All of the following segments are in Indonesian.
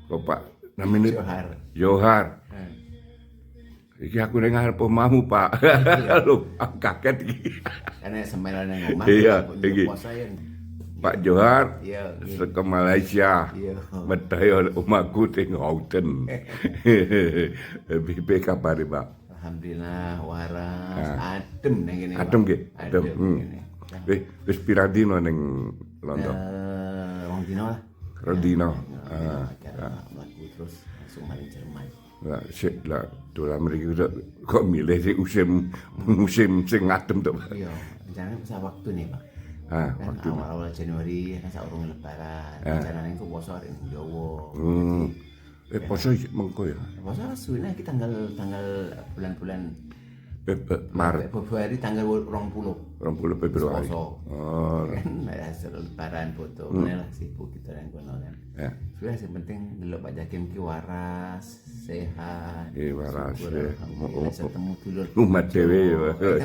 kok Pak namanya Johar. Johar. Iki aku ning ngarep omahmu, Pak. Lho, aku kaget iki. Karena sembilan yang ngomong. Iya, iki. Puasa ya. Pak Johar Iya. saka Malaysia. Iya. Medhayo omahku teng Houten. Piye kabare, Pak? Alhamdulillah waras, adem nang kene. Pak. Adem nggih, adem. kene. Wis pirang dino ning Londo? Wong dino lah. Rodino. Mlaku terus langsung maring Jerman. Lah sik lah dolan mriki kok milih sing musim sing adem to, Pak. Iya, rencananya bisa waktu nih, Pak. Ah, Kan waktu. awal-awal Januari kan saurung lebaran. Rencananya ku poso ring Jawa. Poso mengko ya. Poso suwene iki tanggal bulan-bulan Maret Februari tanggal 20. 20 Februari. Poso. Oh, Kan hasil lebaran foto mana lah sibuk kita yang kono kan. ya. Sudah yang penting delok Pak Jakim ki waras, sehat. Waras. Syukur, alhamdulillah, ketemu dulur. Umat dhewe ya.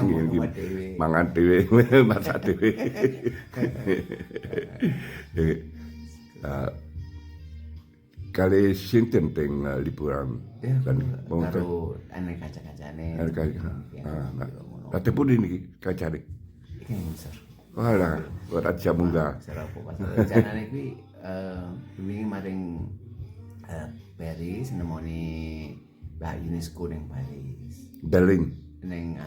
Umat dhewe. Mangan dhewe, masak dhewe. Kali sinten teng liburan Ya, kan karo anak kaca-kacane. Ate pun ini kacare. Iki yang besar. Walah, ora jamunga. Serapo pas rencanane kuwi wingi maring Paris nemoni Mbak UNESCO ning Paris. Daling. Neng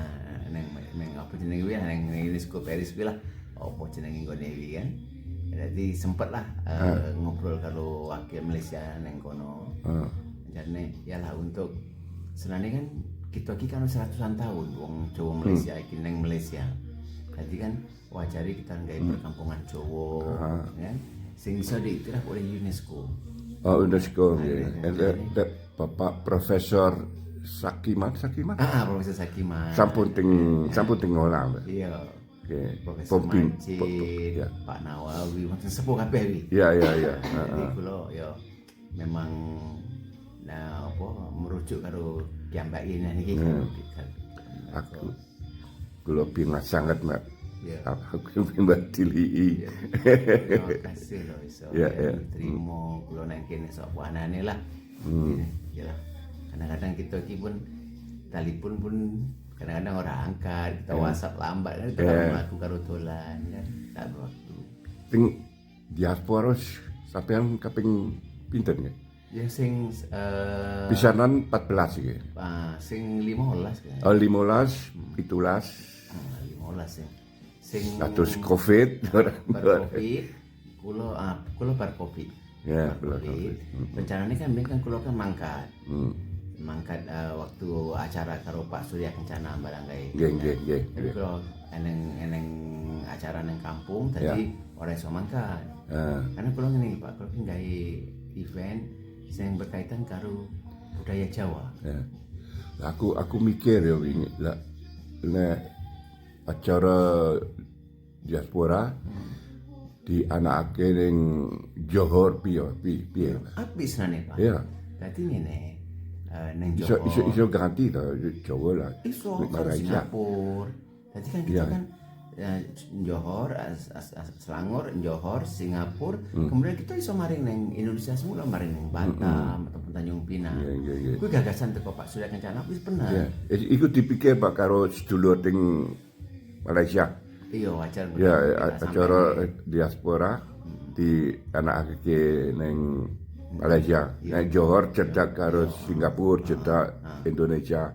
apa jenenge kuwi neng UNESCO Paris kuwi lah. Apa jenenge nggone kuwi kan. Jadi sempet lah ngobrol karo wakil Malaysia neng kono. Jadi ya lah untuk senane kan kita iki kan 100-an tahun wong Jawa Malaysia iki neng Malaysia. Jadi kan wajari kita nggawe perkampungan Jawa kan sing iso diiktiraf oleh UNESCO. Oh, UNESCO nggih. Bapak Profesor Sakiman. Profesor Sakiman. Sampun ting ngolah. Iya. Oke. Profesor Pompim. Majid, Ya. Pak Nawawi, maksud sepuh kabeh wi. Ya. Jadi kula ya memang merujuk karo piyambak ini niki kan. Aku kula pingat sangat, Mbak. Ya. Aku pingat tilii. Terima kasih loh iso. Ya. Terima kula nang kene sok anane lah. Ya lah. Kadang-kadang kita iki pun telepon pun kadang-kadang orang angkat, kita WhatsApp lambat kan kita kalau melakukan karo dolan kan. Tak waktu. Ting diaspora sampean kaping pinten nggih? Ya sing Pisanan 14 iki. Sing 15 kan. Oh 15, 17. 15 ya. Sing Terus Covid. bar Covid, kula bar Covid. Ya, bar Covid. Rencananya kan ben kan kula kan mangkat. Mangkat waktu acara karo Pak Surya Kencana barang kae. Nggih. Jadi kula eneng acara nang kampung tadi ora iso mangkat. Karena kula ngene Pak, kula nggawe event sing berkaitan karo budaya Jawa. Ya. Aku mikir ya wingi lah nek acara diaspora di anakake ning Johor piye. Apik senane Pak. Ya. Dadi ngene neng Iso Johor. ganti to Jawa lah. Iso Nek karo Malaysia. Singapura. Jadi kan kita kan Johor, Selangor, Johor, Singapura. Kemudian kita iso maring neng Indonesia semula maring neng Batam ataupun Tanjung Pinang. Iya. Kuwi gagasan teko Pak Surya Kencana wis bener. Ya. Iku dipikir Pak karo sedulur ting Malaysia. Iya wajar. Ya, kita acara sampai diaspora di anakake ning Malaysia. Nek Johor cedak karo Singapura, cedak Indonesia.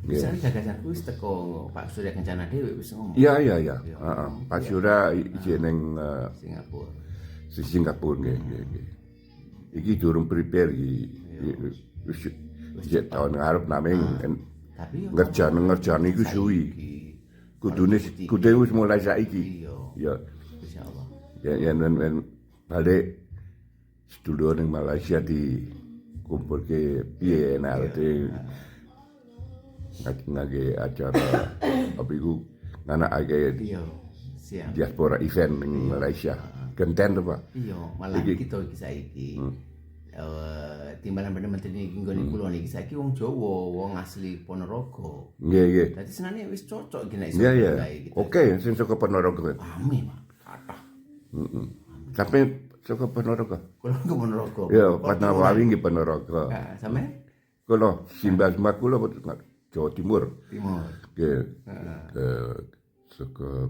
misalnya gagasan kuwi teko Pak Surya Kencana dhewe wis ngomong. Iya. Heeh. Pak Surya iki ning Singapura. Singapura nggih. Iki durung prepare iki. Wis tahun ngarep naming Tapi ngerjani iku suwi. Kudune wis mulai saiki. Ya. insyaallah. Ya balik sedulur ning Malaysia di kumpulke piye nek ngake acara apa iku nganakake Iya, siap. diaspora event ning Malaysia. Genten to, Pak. Iya, malah kita iki saiki. Timbalan Perdana Menteri nggone kula niki saiki wong Jawa, wong asli Ponorogo. Nggih. Dadi senane wis cocok iki nek iso Iya. gawe gitu. Oke, sing saka Ponorogo. Pahami, Pak. Kathah. Tapi saka Ponorogo. Kula ke Ponorogo. Ya, Fatnawawi nggih Ponorogo. Sampean Kula simbah kula Jawa Timur. Timur. Nggih. Saka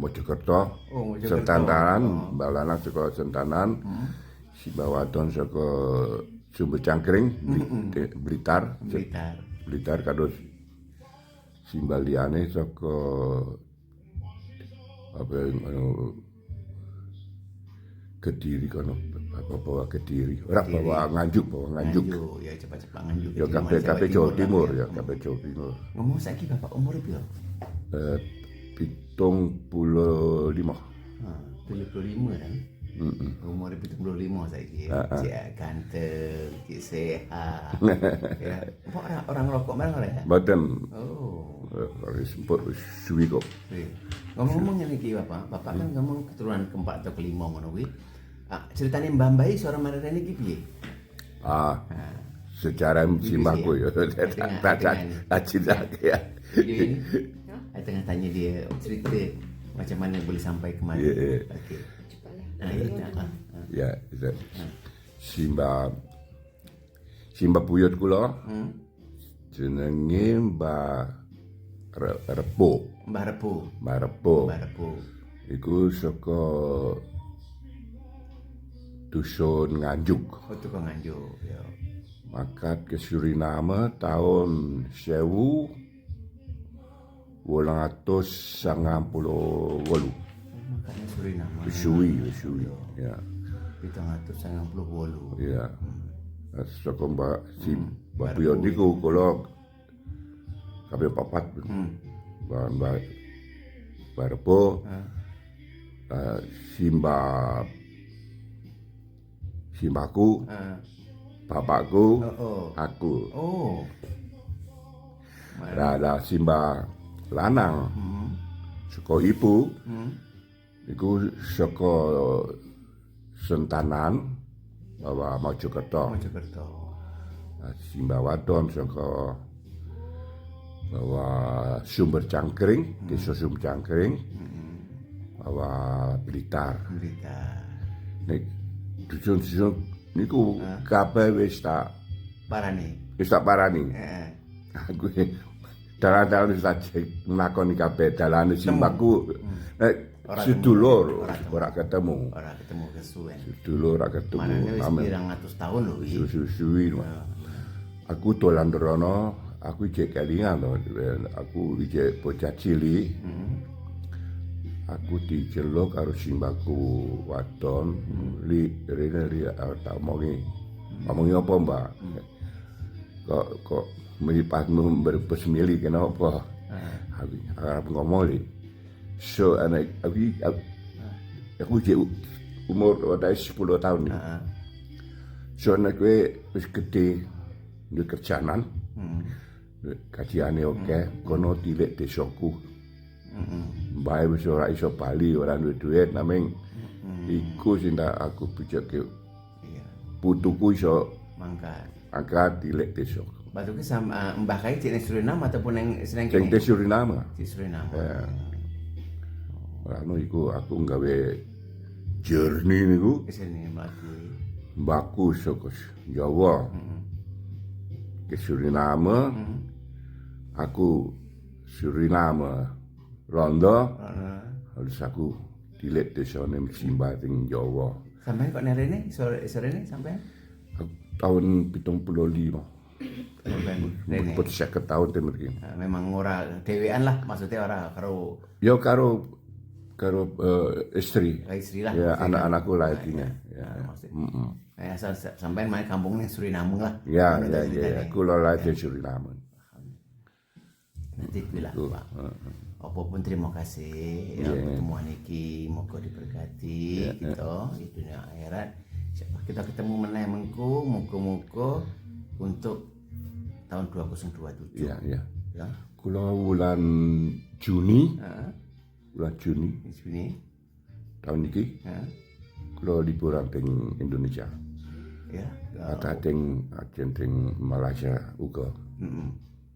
Mojokerto. Oh, Mojokerto. Sentanan, Mbak Lanang saka Sentanan. Simbah wadon saka Sumber Cangkring, Blitar. Blitar kados simbah liyane saka Kediri kono bawa Kediri. Ora bawa Nganjuk. Ya cepat-cepat Nganjuk. Ya kabeh Jawa Timur ya, kabeh Jawa Timur. Ngomong saiki Bapak umur piro? 75. 75 kan? Umur 75 saiki. Cek ganteng, cek sehat. Ya. Orang rokok mana ora ya? Mboten. Oh. Wis suwi kok. Ngomong ngene iki Bapak kan ngomong keturunan keempat atau kelima ngono kuwi. Ceritane Mbah Mbah seorang marene iki piye? Secara simbahku ya. Tak cerita ya. Ini tengah tanya dia cerita macam mana boleh sampai kemana. Okey. Nah, ya, Simbah buyut kula. Jenenge Mbah Repo. Mbah Repo. Iku saka dusun Nganjuk. Oh, tukang Nganjuk, ya. Makat ke Suriname tahun 1898. Makanya Suriname. Suwi. Ya. 798. Ya. Saka Mbak Buyut niku kula kabeh papat. Mbak Repo. Simbahku, bapakku, aku. Oh. Ada simbah lanang, saka ibu, iku saka Sentanan, bawa Mojokerto. Simbah wadon saka bawa Sumber Cangkring, Desa Sumber Cangkring, bawa Blitar. Nek dusun-dusun niku kabeh wis tak parani. Aku dalan-dalan wis tak nglakoni kabeh dalane simbahku. Sedulur ora ketemu. Kesuwen. Sedulur ora ketemu. Manane wis 200 tahun lho iki. Suwi. Aku dolan rono, aku jek kelingan to. Aku jek bocah cilik. Aku diceluk karo simbahku wadon rene tak omongi apa Mbak? Kok mripatmu berbes mili kenapa? Aku arep ngomong li. So anak aku jek umur 10 tahun. So anak kowe wis gedhe duwe kerjaan. Kajiane oke, kono tilik desaku. Mbah wis ora iso bali, ora duwe duit naming iku sing aku bijake. Iya. Putuku iso mangkat tilik desa. Batuke sama Mbah Kai cek ning Suriname ataupun ning kene? Ning Suriname. Di Suriname. Anu iku aku nggawe journey niku. Kesini mlaku. Mbahku saka Jawa. Ke Suriname. Aku Suriname. Rondo, harus aku tilik desane simbah ing Jawa. Sampeyan kok nerene sore ini sampeyan? Tahun 75. Rene. 50 tahun temen iki. Memang ora dhewean lah, maksudnya ora karo karo istri. Istri lah. Ya, anak-anakku lah intinya. Ya. Sampeyan main kampung ning Suriname lah. Ya. Kula lah di Suriname. Nanti kuwi lah, Pak. Apapun terima kasih ya pertemuan iki, moga diberkati kita di dunia akhirat. Kita ketemu meneh mengko muga-muga untuk tahun 2027. Iya. Ya. Kula bulan Juni. Tahun iki. Kula liburan teng Indonesia. Ya. Ada teng Malaysia uga.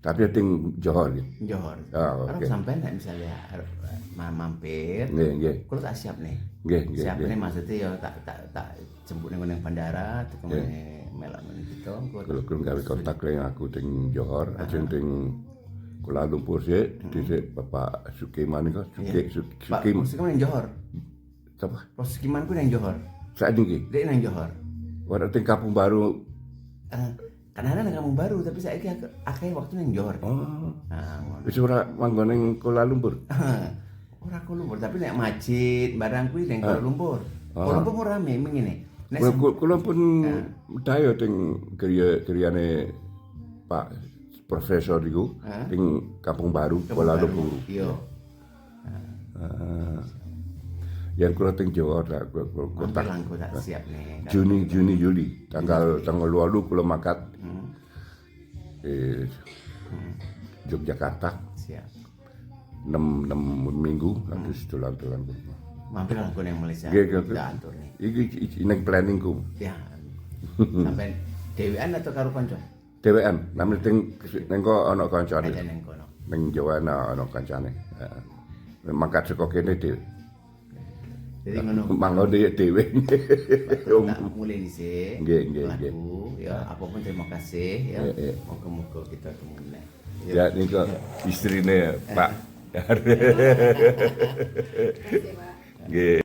Tapi ting Johor gitu. Johor. Oh, Kalau oke. sampai nek misalnya mampir, Nggih. kalau tak siap nih. Nggih. Siap nih maksudnya ya tak jemput ning bandara, terus melok ngene gitu. Kalau gawe kontak yang aku ting Johor, ajeng ting Kuala Lumpur sih, dhisik Bapak Sukiman iku, Pak, Sukim. Sukiman yang Johor. Apa? Pak Sukiman ku yang Johor. Saat ini, Dia yang Johor. warna ting Kampung Baru. Karena ada kamu baru, tapi saya akhirnya waktu yang Johor. Oh, Nah, ngono. wis ora manggon ning Kuala Lumpur. Ora Kuala Lumpur, tapi nek masjid barang kuwi ning Kuala Lumpur. Kuala Lumpur mau rame mengene. Nek Kula pun dayo ting kriya-kriyane Pak Profesor iku ting Kampung Baru Kuala Lumpur. Iya. Yang kula ting Johor tak Kontak langku tak siap nih. Juni Juli tanggal 8 kula makat Yogyakarta Siap. 6 minggu lanjut dolan-dolan. Mampir lah gue yang Malaysia. Nggih, Tidak atur nih. Iki ning planningku. Ya. Sampai dewean atau karo kanca? Dewean, namanya ting ning kok ana kancane. Ada neng kono. Ning Jawa ana kancane. Heeh. Mangkat saka kene dhewe. Jadi ngono. Manggon dhewe. Tak mulai dhisik. Nggih. Lagu, ya apapun terima kasih ya. Moga-moga kita ketemu meneh. Ya niku istrine Pak. Terima kasih, Pak. Nggih.